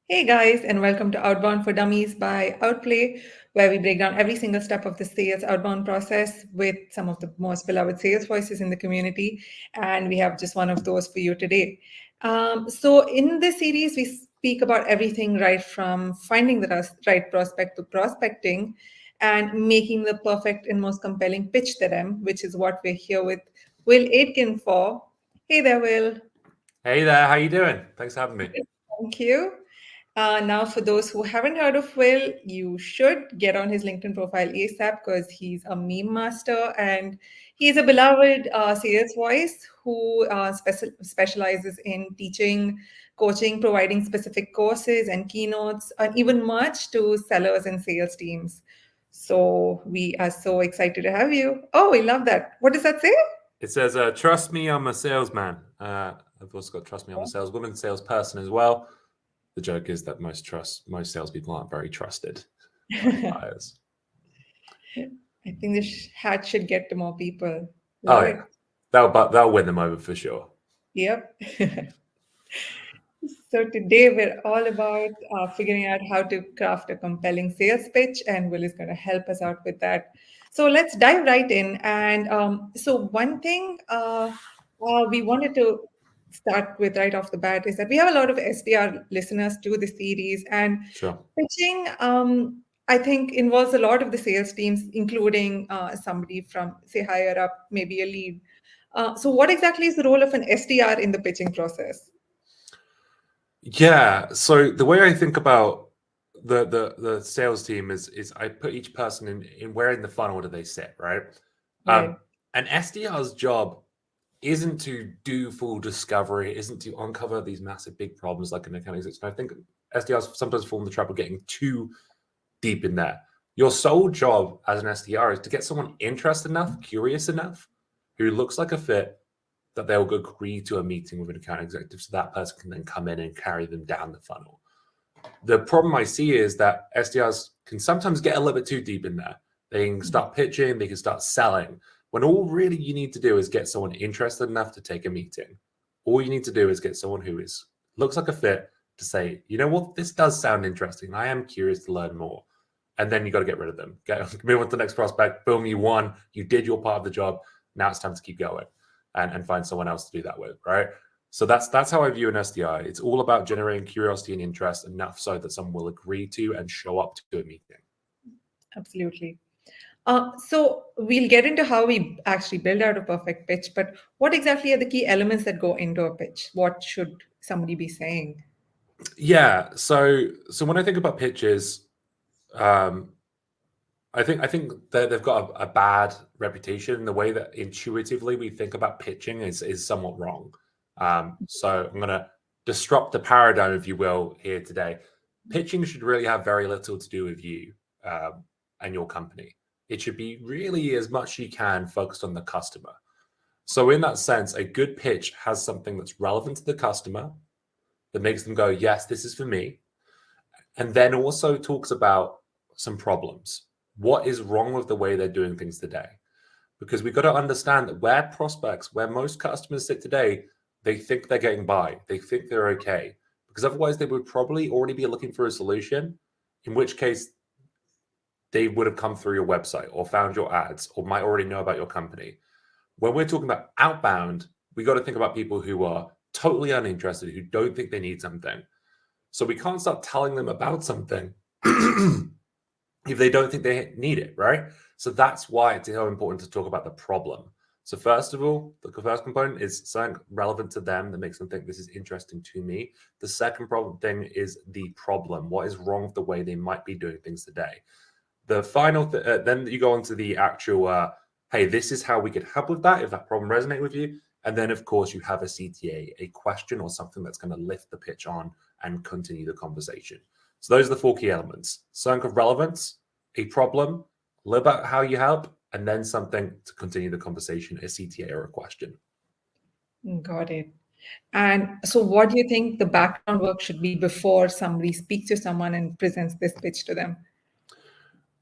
Hey guys, and welcome to Outbound for Dummies by Outplay, where we break down every single step of the sales outbound process with some of the most beloved sales voices in the community. And we have just one of those for you today. So, in this series, we speak about everything right from finding the right prospect to prospecting and making the perfect and most compelling pitch to them, which is what we're here with Will Aitken for. Hey there, Will. Hey there, how you doing? Thanks for having me. Thank you. Now, for those who haven't heard of Will, you should get on his LinkedIn profile ASAP because he's a meme master and he's a beloved sales voice who specializes in teaching, coaching, providing specific courses and keynotes, and even much to sellers and sales teams. So we are so excited to have you. Oh, we love that. What does that say? It says, trust me, I'm a salesman. I've also got trust me, I'm a saleswoman, salesperson as well. The joke is that most salespeople aren't very trusted by buyers. I think this hat should get to more people. Oh Love it. yeah, that'll win them over for sure. Yep. So today we're all about figuring out how to craft a compelling sales pitch, and Will is going to help us out with that. So let's dive right in. And so one thing we wanted to start with right off the bat is that we have a lot of SDR listeners to the series, and Sure. pitching, I think, involves a lot of the sales teams, including somebody from, say, higher up, maybe a lead. So what exactly is the role of an SDR in the pitching process? Yeah. So the way I think about the sales team is I put each person in where in the funnel do they sit, right? Right. An SDR's job isn't to do full discovery, isn't to uncover these massive big problems like an account executive. I think SDRs sometimes fall in the trap of getting too deep in there. Your sole job as an SDR is to get someone interested enough, curious enough, who looks like a fit that they'll agree to a meeting with an account executive so that person can then come in and carry them down the funnel. The problem I see is that SDRs can sometimes get a little bit too deep in there. They can start pitching, they can start selling, when all really you need to do is get someone interested enough to take a meeting. All you need to do is get someone who looks like a fit to say, you know what, this does sound interesting. I am curious to learn more. And then you got to get rid of them. Move on to the next prospect. Boom, you won. You did your part of the job. Now it's time to keep going and find someone else to do that with, right? So that's how I view an SDI. It's all about generating curiosity and interest enough so that someone will agree to and show up to a meeting. Absolutely. So we'll get into how we actually build out a perfect pitch, but what exactly are the key elements that go into a pitch? What should somebody be saying? Yeah. So when I think about pitches, I think that they've got a bad reputation. The way that intuitively we think about pitching is somewhat wrong. So I'm going to disrupt the paradigm, if you will, here today. Pitching should really have very little to do with you and your company. It should be really as much as you can focused on the customer. So in that sense, a good pitch has something that's relevant to the customer that makes them go, yes, this is for me. And then also talks about some problems. What is wrong with the way they're doing things today? Because we've got to understand that where most customers sit today, they think they're getting by. They think they're okay. Because otherwise they would probably already be looking for a solution, in which case they would have come through your website or found your ads or might already know about your company. When we're talking about outbound, we got to think about people who are totally uninterested, who don't think they need something. So we can't start telling them about something if they don't think they need it, right? So that's why it's so important to talk about the problem. So first of all, the first component is something relevant to them that makes them think this is interesting to me. The second problem thing is the problem. What is wrong with the way they might be doing things today? The final, then you go on to the actual, hey, this is how we could help with that if that problem resonates with you. And then, of course, you have a CTA, a question or something that's going to lift the pitch on and continue the conversation. So those are the four key elements. Something of relevance, a problem, a little about how you help, and then something to continue the conversation, a CTA or a question. Got it. And so what do you think the background work should be before somebody speaks to someone and presents this pitch to them?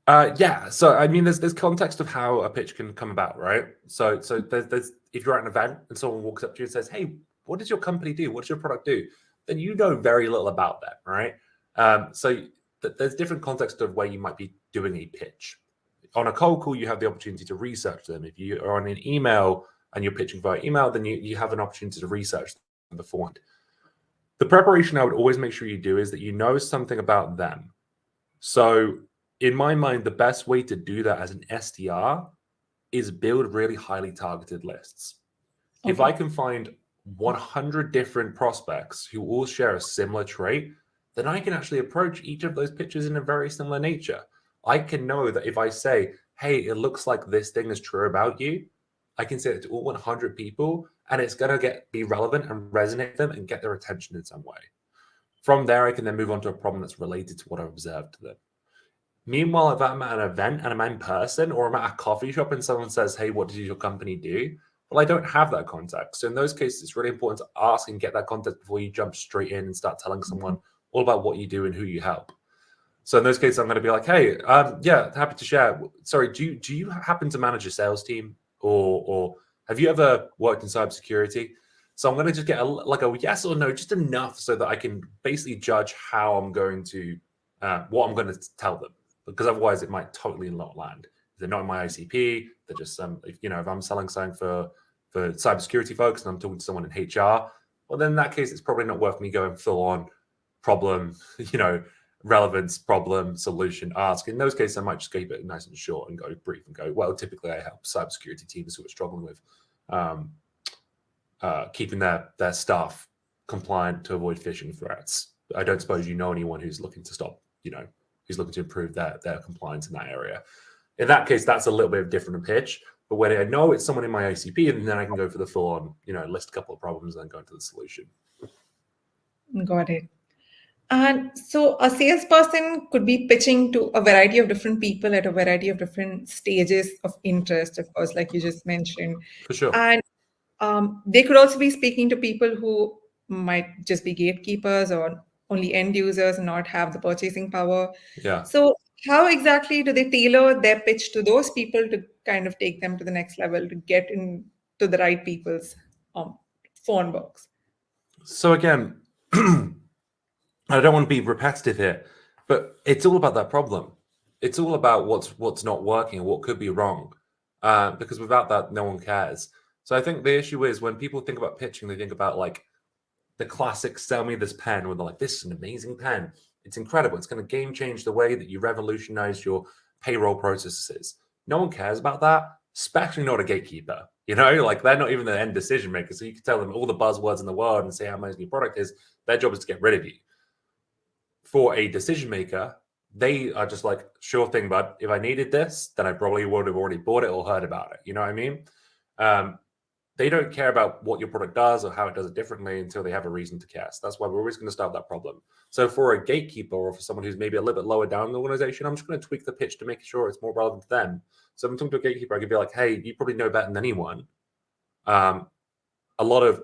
Yeah. So I mean, there's context of how a pitch can come about, right? So there's if you're at an event and someone walks up to you and says, "Hey, what does your company do? What does your product do?" Then you know very little about that, right? So there's different context of where you might be doing a pitch. On a cold call, you have the opportunity to research them. If you are on an email and you're pitching via email, then you have an opportunity to research them beforehand. The preparation I would always make sure you do is that you know something about them. So in my mind, the best way to do that as an SDR is build really highly targeted lists. Okay. If I can find 100 different prospects who all share a similar trait, then I can actually approach each of those pitches in a very similar nature. I can know that if I say, hey, it looks like this thing is true about you, I can say it to all 100 people, and it's going to be relevant and resonate with them and get their attention in some way. From there, I can then move on to a problem that's related to what I've observed to them. Meanwhile, if I'm at an event and I'm in person, or I'm at a coffee shop and someone says, hey, what does your company do? Well, I don't have that context. So in those cases, it's really important to ask and get that context before you jump straight in and start telling someone all about what you do and who you help. So in those cases, I'm going to be like, hey, yeah, happy to share. Sorry, do you happen to manage a sales team, or have you ever worked in cybersecurity? So I'm going to just get a yes or no, just enough so that I can basically judge how I'm going to, what I'm going to tell them, because otherwise it might totally not land. If they're not in my ICP, they're just if I'm selling something for cybersecurity folks and I'm talking to someone in HR, well, then in that case, it's probably not worth me going full on problem, relevance, problem, solution, ask. In those cases, I might just keep it nice and short and go brief and go, well, typically I help cybersecurity teams who are struggling with keeping their staff compliant to avoid phishing threats. I don't suppose you know anyone who's looking to stop, who's looking to improve their compliance in that area. In that case, that's a little bit of a different pitch. But when I know it's someone in my ICP, and then I can go for the full on, list a couple of problems and then go into the solution. Got it. And so a salesperson could be pitching to a variety of different people at a variety of different stages of interest, of course, like you just mentioned. For sure. And they could also be speaking to people who might just be gatekeepers or only end users and not have the purchasing power. Yeah. So how exactly do they tailor their pitch to those people to kind of take them to the next level, to get into the right people's phone box? So again, I don't want to be repetitive here, but it's all about that problem. It's all about what's not working and what could be wrong, because without that, no one cares. So I think the issue is when people think about pitching, they think about like the classic "sell me this pen," where they're like, "This is an amazing pen. It's incredible. It's going to game change the way that you revolutionize your payroll processes." No one cares about that, especially not a gatekeeper. Like they're not even the end decision maker. So you can tell them all the buzzwords in the world and say how amazing your product is. Their job is to get rid of you. For a decision maker, they are just like, sure thing, bud. If I needed this, then I probably would have already bought it or heard about it. You know what I mean? They don't care about what your product does or how it does it differently until they have a reason to care. So that's why we're always going to start that problem. So for a gatekeeper or for someone who's maybe a little bit lower down in the organization, I'm just going to tweak the pitch to make sure it's more relevant to them. So if I'm talking to a gatekeeper, I could be like, hey, you probably know better than anyone. A lot of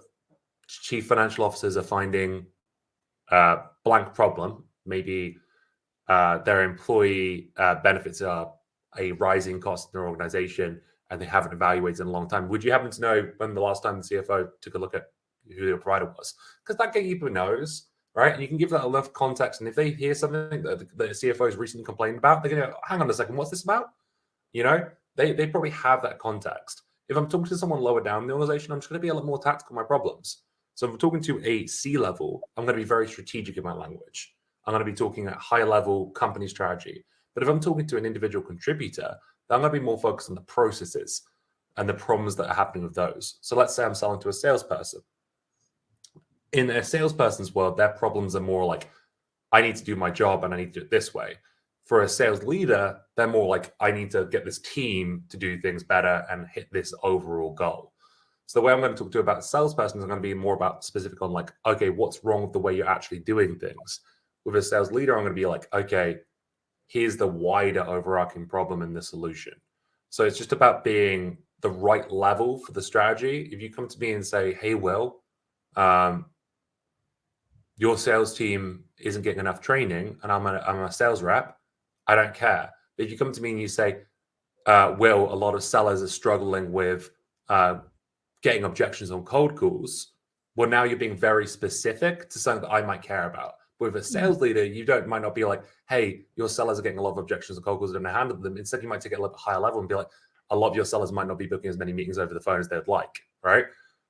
chief financial officers are finding blank problem. Maybe their employee benefits are a rising cost in their organization and they haven't evaluated in a long time. Would you happen to know when the last time the CFO took a look at who their provider was? Because that gatekeeper knows, right? And you can give that enough context. And if they hear something that the CFO has recently complained about, they're going to go, hang on a second, what's this about? They probably have that context. If I'm talking to someone lower down in the organization, I'm just going to be a lot more tactical in my problems. So if I'm talking to a C-level, I'm going to be very strategic in my language. I'm going to be talking at high-level company strategy. But if I'm talking to an individual contributor, then I'm going to be more focused on the processes and the problems that are happening with those. So let's say I'm selling to a salesperson. In a salesperson's world, their problems are more like, I need to do my job and I need to do it this way. For a sales leader, they're more like, I need to get this team to do things better and hit this overall goal. So the way I'm going to talk to you about a salesperson is going to be more about specific on like, okay, what's wrong with the way you're actually doing things? With a sales leader, I'm going to be like, okay, here's the wider overarching problem and the solution. So it's just about being the right level for the strategy. If you come to me and say, hey, Will, your sales team isn't getting enough training and I'm a sales rep, I don't care. But if you come to me and you say, Will, a lot of sellers are struggling with getting objections on cold calls, well, now you're being very specific to something that I might care about. With a sales leader, you might not be like, hey, your sellers are getting a lot of objections and cold calls, and don't handle them. Instead, you might take it a little bit higher level and be like, a lot of your sellers might not be booking as many meetings over the phone as they'd like, right?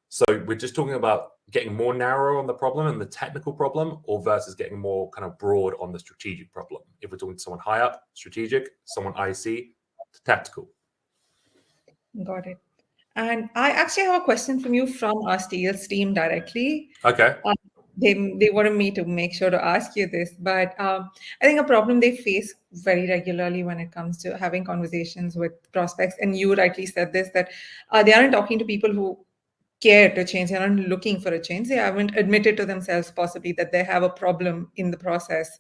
So we're just talking about getting more narrow on the problem and the technical problem, or versus getting more kind of broad on the strategic problem. If we're talking to someone high up, strategic, someone IC, tactical. Got it. And I actually have a question from you from our sales team directly. Okay. They wanted me to make sure to ask you this, but I think a problem they face very regularly when it comes to having conversations with prospects, and you rightly said this, that they aren't talking to people who care to change. They aren't looking for a change. They haven't admitted to themselves possibly that they have a problem in the process.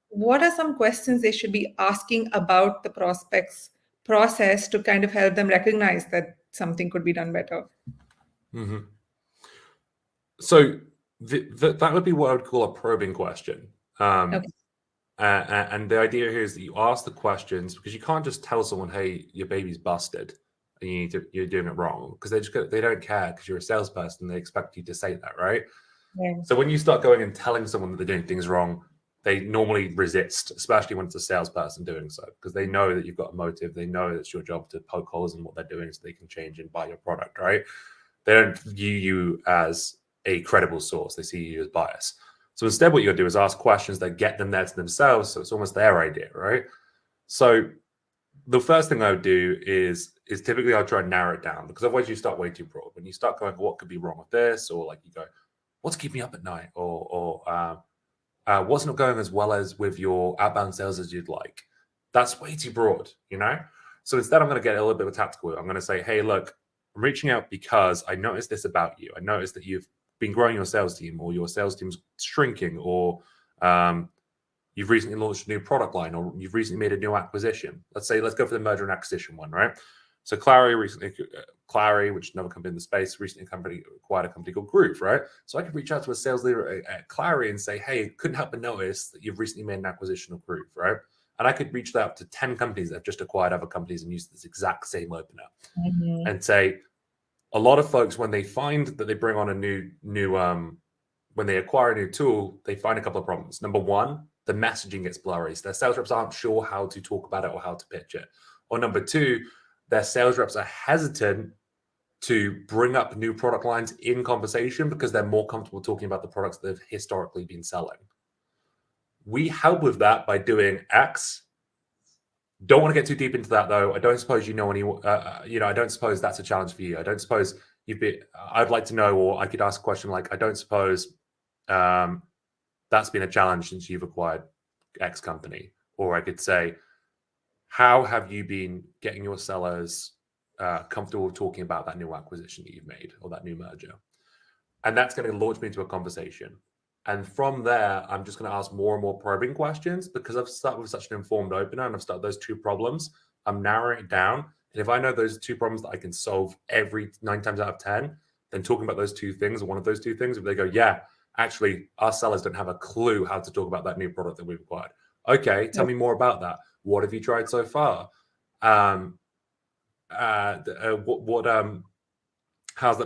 What are some questions they should be asking about the prospect's process to kind of help them recognize that something could be done better? So that would be what I would call a probing question. Okay. And the idea here is that you ask the questions, because you can't just tell someone, hey, your baby's busted and you're doing it wrong, because they don't care, because you're a salesperson. They expect you to say that, right? Yeah. So when you start going and telling someone that they're doing things wrong, they normally resist, especially when it's a salesperson doing so, because they know that you've got a motive. They know that it's your job to poke holes in what they're doing so they can change and buy your product, right? They don't view you as a credible source. They see you as bias. So instead, what you got to do is ask questions that get them there to themselves. So it's almost their idea, right? So the first thing I would do is typically I'll try and narrow it down, because otherwise you start way too broad. When you start going, what could be wrong with this? Or like you go, what's keeping me up at night? Or what's not going as well as with your outbound sales as you'd like? That's way too broad, you know? So instead, I'm going to get a little bit of tactical. I'm going to say, hey, look, I'm reaching out because I noticed this about you. I noticed that you've been growing your sales team, or your sales team's shrinking, or you've recently launched a new product line, or you've recently made a new acquisition. Let's go for the merger and acquisition one, right? So Clary, which is another company in the space, recently acquired a company called Groove, right? So I could reach out to a sales leader at Clary and say, hey, couldn't help but notice that you've recently made an acquisition of Groove, right? And I could reach out to 10 companies that have just acquired other companies and use this exact same opener and say, a lot of folks, when they find that they bring on a new when they acquire a new tool, they find a couple of problems. Number one, the messaging gets blurry. So their sales reps aren't sure how to talk about it or how to pitch it. Or number two, their sales reps are hesitant to bring up new product lines in conversation because they're more comfortable talking about the products they've historically been selling. We help with that by doing X. Don't want to get too deep into that, though. I don't suppose you know any. I don't suppose that's a challenge for you. I don't suppose you'd be. I'd like to know, or I could ask a question like, I don't suppose that's been a challenge since you've acquired X company. Or I could say, how have you been getting your sellers comfortable talking about that new acquisition that you've made or that new merger? And that's going to launch me into a conversation. And from there, I'm just going to ask more and more probing questions, because I've started with such an informed opener and I've started those two problems. I'm narrowing it down. And if I know those two problems that I can solve every 9 times out of 10, then talking about those two things, or one of those two things, if they go, yeah, actually, our sellers don't have a clue how to talk about that new product that we've acquired. Okay, tell me more about that. What have you tried so far? How's that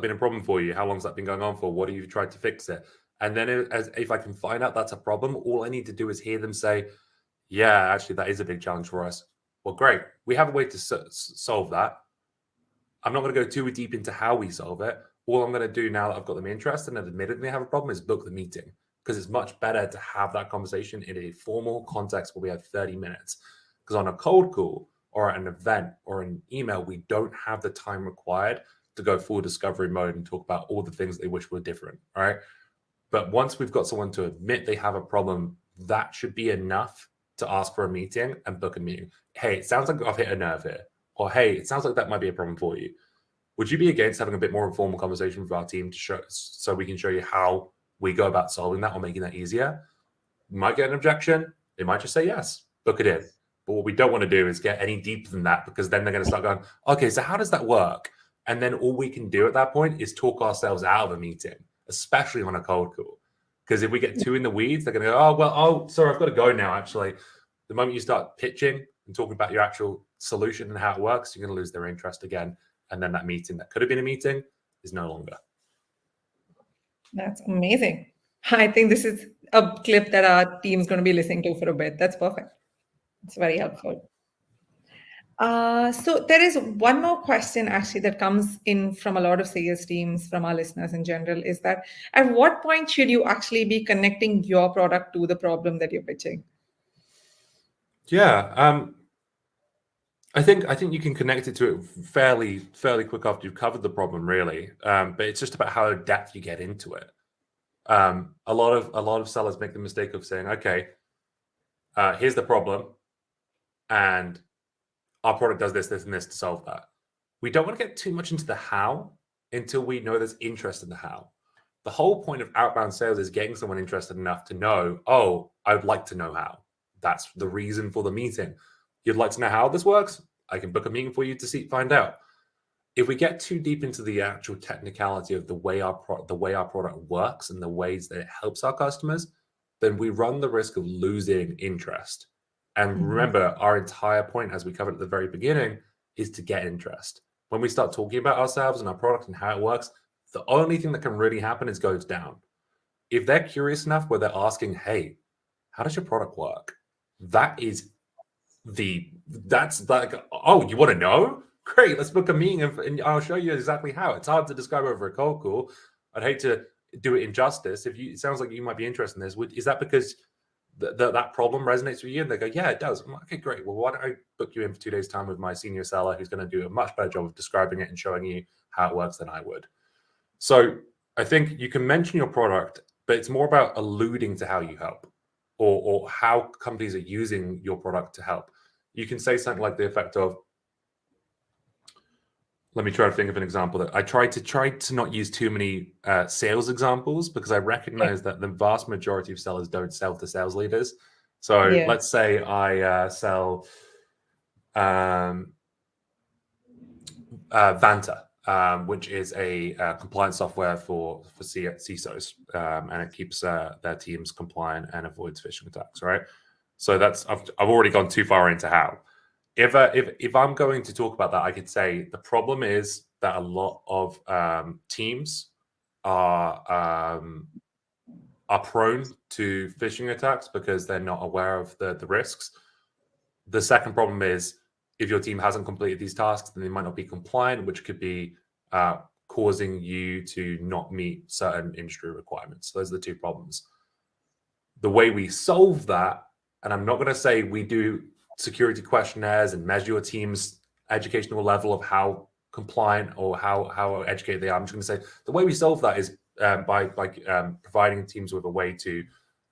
been a problem for you? How long has that been going on for? What have you tried to fix it? And then if I can find out that's a problem, all I need to do is hear them say, yeah, actually, that is a big challenge for us. Well, great. We have a way to solve that. I'm not going to go too deep into how we solve it. All I'm going to do now that I've got them interested and admitted they have a problem is book the meeting, because it's much better to have that conversation in a formal context where we have 30 minutes. Because on a cold call or at an event or an email, we don't have the time required to go full discovery mode and talk about all the things they wish were different, right? But once we've got someone to admit they have a problem, that should be enough to ask for a meeting and book a meeting. Hey, it sounds like I've hit a nerve here. Or, hey, it sounds like that might be a problem for you. Would you be against having a bit more informal conversation with our team to show, so we can show you how we go about solving that or making that easier? You might get an objection. They might just say yes, book it in. But what we don't want to do is get any deeper than that, because then they're going to start going, okay, so how does that work? And then all we can do at that point is talk ourselves out of a meeting, especially on a cold call. Because if we get too in the weeds, they're going to go, sorry, I've got to go now, actually. The moment you start pitching and talking about your actual solution and how it works, you're going to lose their interest again. And then that meeting that could have been a meeting is no longer. That's amazing. I think this is a clip that our team's going to be listening to for a bit. That's perfect. It's very helpful. So there is one more question actually that comes in from a lot of sales teams, from our listeners in general, is that at what point should you actually be connecting your product to the problem that you're pitching? Yeah, I think you can connect it to it fairly quick after you've covered the problem, really. But it's just about how in depth you get into it. A lot of sellers make the mistake of saying, "Okay, here's the problem, and our product does this, this, and this to solve that." We don't want to get too much into the how until we know there's interest in the how. The whole point of outbound sales is getting someone interested enough to know, oh, I would like to know how. That's the reason for the meeting. You'd like to know how this works? I can book a meeting for you to find out. If we get too deep into the actual technicality of the way our product works and the ways that it helps our customers, then we run the risk of losing interest. And remember, our entire point, as we covered at the very beginning, is to get interest. When we start talking about ourselves and our product and how it works, the only thing that can really happen is goes down. If they're curious enough where they're asking, hey, how does your product work? That's like, oh, you want to know? Great, let's book a meeting and I'll show you exactly how. It's hard to describe over a cold call. I'd hate to do it injustice. It sounds like you might be interested in this. Is that because that problem resonates with you? And they go, yeah, it does. I'm like, okay, great. Well, why don't I book you in for 2 days' time with my senior seller who's going to do a much better job of describing it and showing you how it works than I would. So I think you can mention your product, but it's more about alluding to how you help or how companies are using your product to help. You can say something like the effect of, let me try to think of an example that I try to not use too many sales examples because I recognize that the vast majority of sellers don't sell to sales leaders. So let's say I sell Vanta, which is a compliance software for CISOs, and it keeps their teams compliant and avoids phishing attacks. Right. So I've already gone too far into how. If I'm going to talk about that, I could say the problem is that a lot of teams are prone to phishing attacks because they're not aware of the risks. The second problem is if your team hasn't completed these tasks, then they might not be compliant, which could be causing you to not meet certain industry requirements. Those are the two problems. The way we solve that, and I'm not going to say we do security questionnaires and measure your team's educational level of how compliant or how educated they are. I'm just going to say the way we solve that is by providing teams with a way to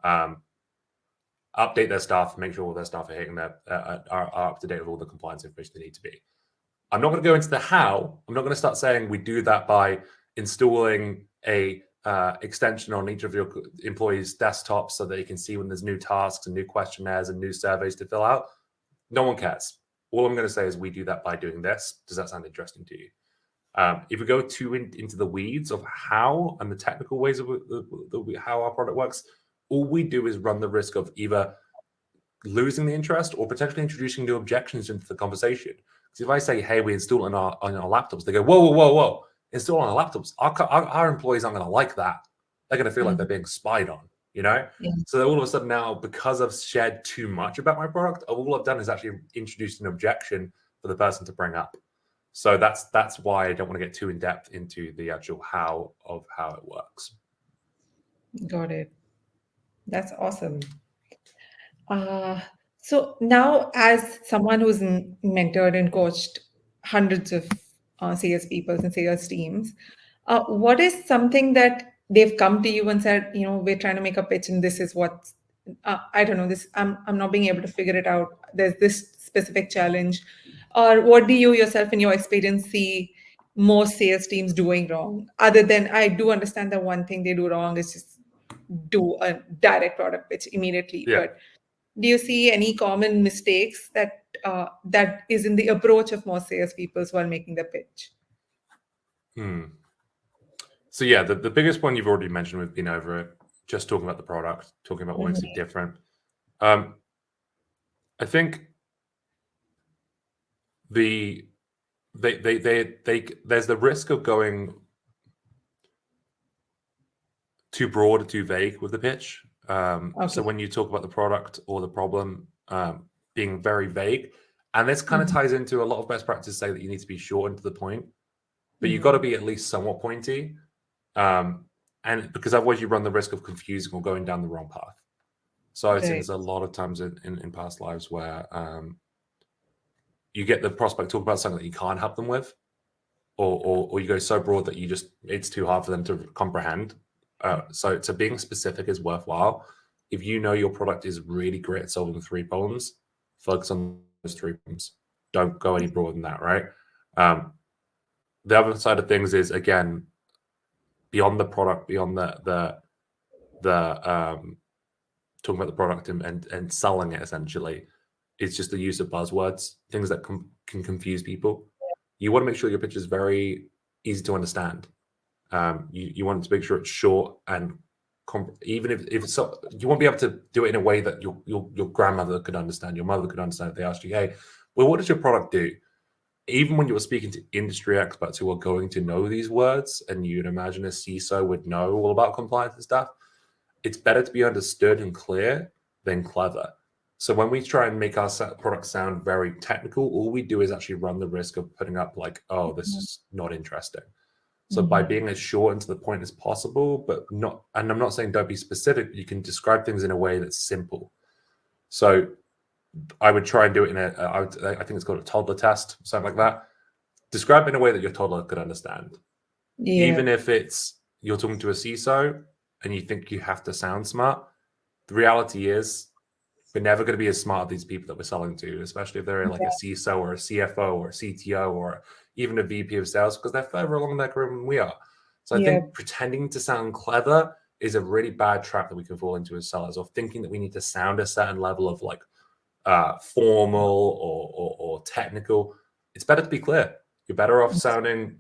update their staff, make sure all their staff are hitting are up to date with all the compliance information they need to be. I'm not going to go into the how. I'm not going to start saying we do that by installing a extension on each of your employees' desktops so that they can see when there's new tasks and new questionnaires and new surveys to fill out. No one cares. All I'm going to say is we do that by doing this. Does that sound interesting to you? If we go too into the weeds of how and the technical ways of how our product works, all we do is run the risk of either losing the interest or potentially introducing new objections into the conversation. Because if I say, hey, we install it on our laptops, they go, whoa. Install on our laptops. Our employees aren't going to like that. They're going to feel like they're being spied on, you know? Yeah. So all of a sudden now, because I've shared too much about my product, all I've done is actually introduced an objection for the person to bring up. So that's why I don't want to get too in depth into the actual how it works. Got it. That's awesome. So now, as someone who's mentored and coached hundreds of sales people and sales teams, what is something that they've come to you and said, we're trying to make a pitch and this is what, I don't know, this, I'm not being able to figure it out. There's this specific challenge. Or what do you yourself in your experience see most sales teams doing wrong? Other than, I do understand that one thing they do wrong is just do a direct product pitch immediately. Yeah. But do you see any common mistakes that is in the approach of most salespeople while making the pitch? So yeah, the biggest one you've already mentioned, we've been over it, just talking about the product, talking about what makes it different. I think there's the risk of going too broad or too vague with the pitch. So when you talk about the product or the problem, being very vague, and this kind of ties into a lot of best practices say that you need to be short and to the point, but you've got to be at least somewhat pointy, and because otherwise you run the risk of confusing or going down the wrong path. So I've seen this a lot of times in past lives where you get the prospect talk about something that you can't help them with, or you go so broad that it's too hard for them to comprehend. So being specific is worthwhile. If you know your product is really great at solving 3 problems, focus on those 3 problems. Don't go any broader than that, right? The other side of things is, again, beyond the product, beyond the talking about the product and selling it, essentially, it's just the use of buzzwords, things that can confuse people. You want to make sure your pitch is very easy to understand. You want to make sure it's short and even if it's so, you won't be able to do it in a way that your grandmother could understand, your mother could understand if they asked you, hey, well, what does your product do? Even when you were speaking to industry experts who are going to know these words, and you'd imagine a CISO would know all about compliance and stuff, it's better to be understood and clear than clever. So when we try and make our product sound very technical, all we do is actually run the risk of putting up like, oh, this is not interesting. So by being as short and to the point as possible, but not, and I'm not saying don't be specific, but you can describe things in a way that's simple. So I would try and do it in I think it's called a toddler test, something like that. Describe it in a way that your toddler could understand. Yeah. Even if you're talking to a CISO and you think you have to sound smart, the reality is we're never going to be as smart as these people that we're selling to, especially if they're like a CISO or a CFO or a CTO or even a VP of sales, because they're further along in their career than we are. So I think pretending to sound clever is a really bad trap that we can fall into as sellers, or thinking that we need to sound a certain level of like formal or technical. It's better to be clear. You're better off sounding,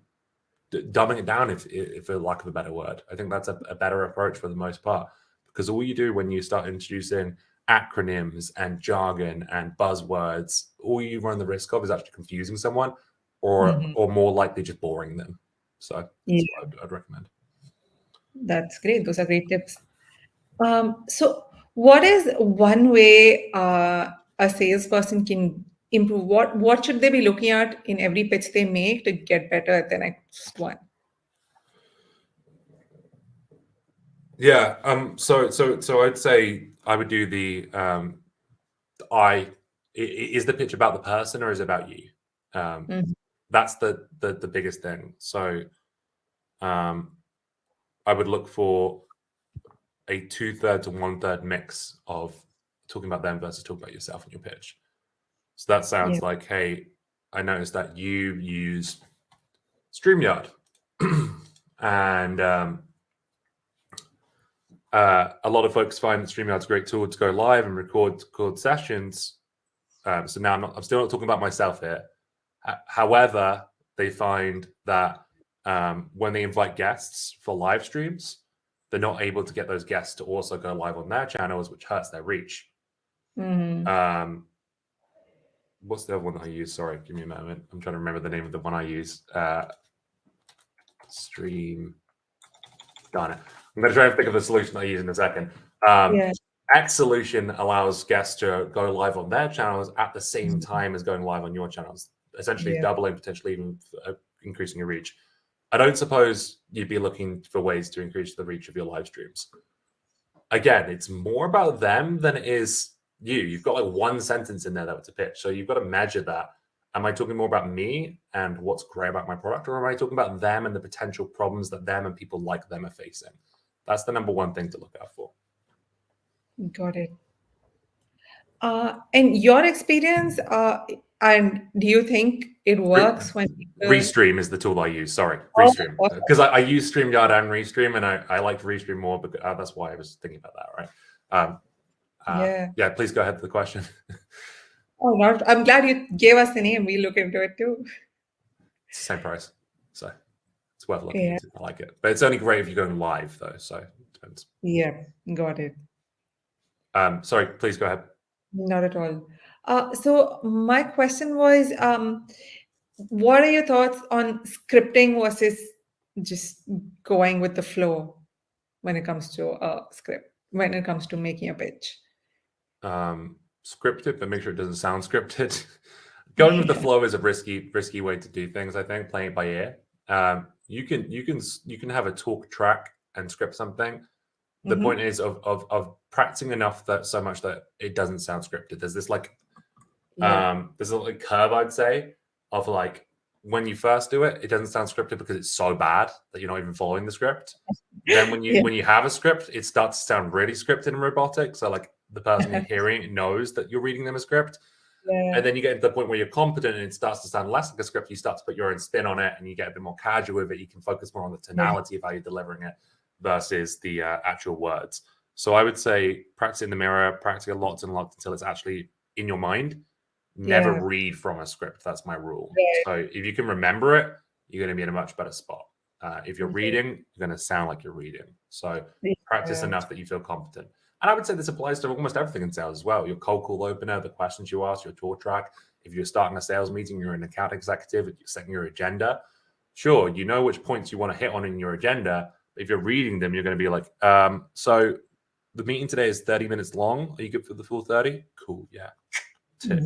dumbing it down, if for lack of a better word. I think that's a better approach for the most part, because all you do when you start introducing acronyms and jargon and buzzwords, all you run the risk of is actually confusing someone, or more likely just boring them. So that's what I'd recommend. That's great. Those are great tips. So what is one way a salesperson can improve? What should they be looking at in every pitch they make to get better at the next one? Yeah. So I'd say I would do is the pitch about the person or is it about you? That's the biggest thing. So I would look for a 2/3 to 1/3 mix of talking about them versus talking about yourself in your pitch. So that sounds like, hey, I noticed that you use StreamYard and a lot of folks find that StreamYard's a great tool to go live and record sessions. So now I'm still not talking about myself here. However, they find that when they invite guests for live streams, they're not able to get those guests to also go live on their channels, which hurts their reach. What's the other one that I use? Sorry, give me a moment. I'm trying to remember the name of the one I use. Stream. Darn it. I'm going to try and think of the solution I use in a second. X solution allows guests to go live on their channels at the same time as going live on your channels, essentially doubling, potentially even increasing your reach. I don't suppose you'd be looking for ways to increase the reach of your live streams. Again, it's more about them than it is you. You've got like one sentence in there that it's a pitch. So you've got to measure that. Am I talking more about me and what's great about my product, or am I talking about them and the potential problems that them and people like them are facing? That's the number one thing to look out for. Got it. And your experience, and do you think it works when people... Restream is the tool I use. Sorry, Restream. Because I use StreamYard and Restream, and I like Restream more, but that's why I was thinking about that, right? Yeah, please go ahead to the question. Oh, I'm glad you gave us the name. We look into it too. It's the same price, so it's worth looking into. I like it, but it's only great if you're going live, though. So it depends. Yeah, got it. Sorry, please go ahead. Not at all. So my question was, what are your thoughts on scripting versus just going with the flow when it comes to a script? when it comes to making a pitch? Scripted, but make sure it doesn't sound scripted. Going with the flow is a risky way to do things. I think playing it by ear. You can have a talk track and script something. The point is of practicing enough that so much that it doesn't sound scripted. There's this like there's a like curve, I'd say, of like when you first do it, it doesn't sound scripted because it's so bad that you're not even following the script. Then when you have a script, it starts to sound really scripted and robotic. So like the person you're hearing knows that you're reading them a script. And then you get to the point where you're competent and it starts to sound less like a script. You start to put your own spin on it and you get a bit more casual with it. You can focus more on the tonality of how you're delivering it versus the actual words. So I would say practice in the mirror, practice a lot and lots until it's actually in your mind. Never read from a script. That's my rule. So if you can remember it, you're going to be in a much better spot. If you're reading, you're going to sound like you're reading. So practice enough that you feel competent. And I would say this applies to almost everything in sales as well. Your cold call opener, the questions you ask, your talk track. If you're starting a sales meeting, you're an account executive, you're setting your agenda. Sure, you know which points you want to hit on in your agenda. But if you're reading them, you're going to be like, so the meeting today is 30 minutes long. Are you good for the full 30? Cool, yeah. Tick.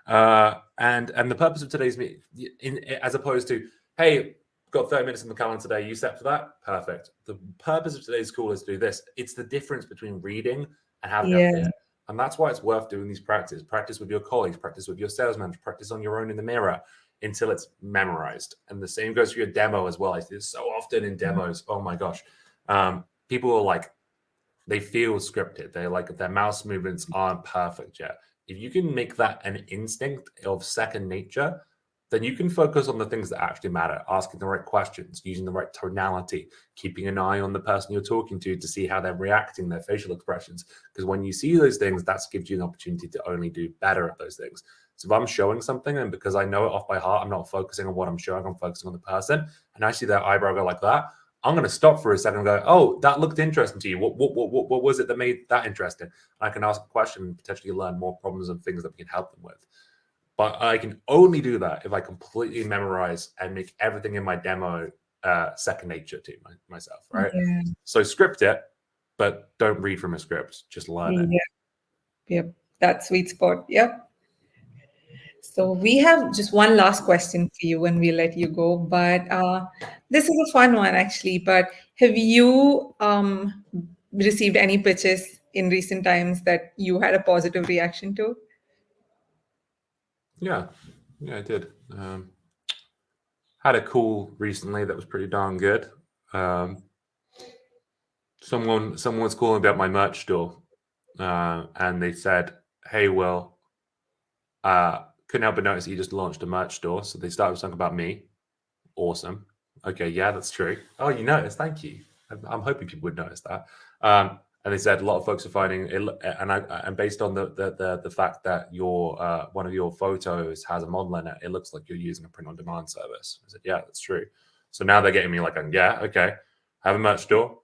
And the purpose of today's meeting, as opposed to, hey, got 30 minutes in the calendar today, you set for that? Perfect. The purpose of today's call is to do this. It's the difference between reading and having up there. And that's why it's worth doing these practices. Practice with your colleagues, practice with your sales manager, practice on your own in the mirror until it's memorized. And the same goes for your demo as well. I see this so often in demos. Oh my gosh. People are like, they feel scripted. They're like, their mouse movements aren't perfect yet. If you can make that an instinct of second nature, then you can focus on the things that actually matter, asking the right questions, using the right tonality, keeping an eye on the person you're talking to see how they're reacting, their facial expressions. Because when you see those things, that gives you an opportunity to only do better at those things. So if I'm showing something and because I know it off by heart, I'm not focusing on what I'm showing, I'm focusing on the person. And I see their eyebrow go like that, I'm going to stop for a second and go, oh, that looked interesting to you. What was it that made that interesting? And I can ask a question and potentially learn more problems and things that we can help them with. But I can only do that if I completely memorize and make everything in my demo second nature to myself, right? So script it, but don't read from a script. Just learn it. Yep. That sweet spot. Yep. So we have just one last question for you and we'll let you go. But this is a fun one, actually. But have you received any pitches in recent times that you had a positive reaction to? Yeah, I did. Had a call recently that was pretty darn good. Someone was calling about my merch store, and they said, "Hey, Will, couldn't help but notice that you just launched a merch store." So they started talking about me. Awesome. Okay, yeah, that's true. Oh, you noticed? Thank you. I'm hoping people would notice that. And they said a lot of folks are finding it, and based on the fact that your one of your photos has a model in it, it looks like you're using a print-on-demand service. I said, yeah, that's true. So now they're getting me like, yeah, okay, I have a merch store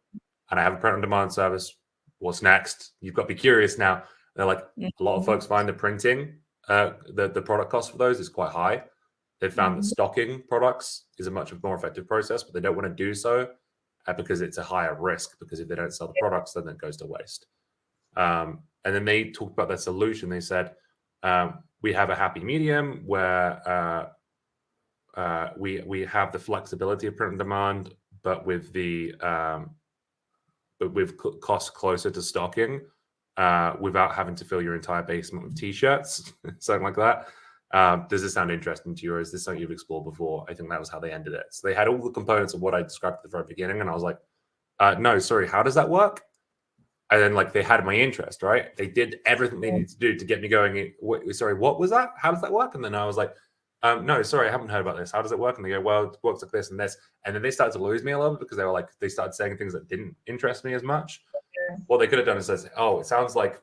and I have a print-on-demand service. What's next? You've got to be curious now. They're like, a lot of folks find the printing, the product cost for those is quite high. They've found that stocking products is a much more effective process, but they don't want to do so because it's a higher risk, because if they don't sell the products, then it goes to waste. And then they talked about their solution. They said, we have a happy medium where we have the flexibility of print on demand, but with costs closer to stocking, without having to fill your entire basement with t-shirts, something like that. Does this sound interesting to you, or is this something you've explored before? I think that was how they ended it. So they had all the components of what I described at the very beginning, and I was like, no, sorry, how does that work? And then like they had my interest, right? They did everything they needed to do to get me going. Sorry, what was that? How does that work? And then I was like, no, sorry, I haven't heard about this. How does it work? And they go, well, it works like this and this. And then they started to lose me a little bit because they started saying things that didn't interest me as much. What they could have done is said, oh, it sounds like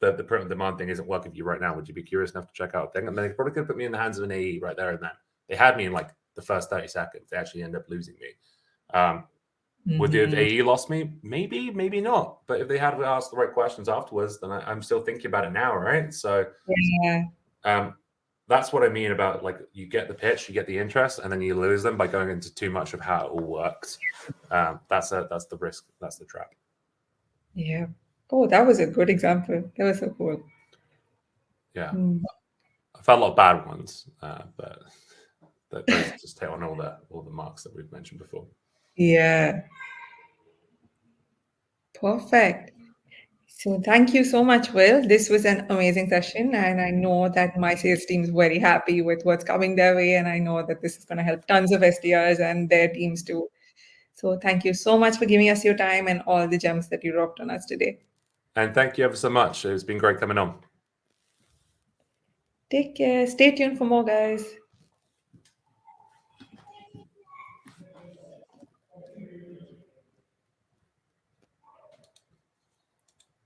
the print on demand thing isn't working for you right now. Would you be curious enough to check out a thing? And then they probably could have put me in the hands of an AE right there and then. They had me in like the first 30 seconds. They actually ended up losing me. Would the AE lost me? Maybe, maybe not. But if they had asked the right questions afterwards, then I'm still thinking about it now, right? So that's what I mean about like you get the pitch, you get the interest, and then you lose them by going into too much of how it all works. That's the risk. That's the trap. Yeah. Oh, that was a good example. That was so cool. Yeah, Mm. I've had a lot of bad ones, but those just hit on all the marks that we've mentioned before. Yeah, perfect. So thank you so much, Will. This was an amazing session, and I know that my sales team is very happy with what's coming their way, and I know that this is going to help tons of SDRs and their teams too. So thank you so much for giving us your time and all the gems that you dropped on us today. And thank you ever so much. It's been great coming on. Take care. Stay tuned for more, guys.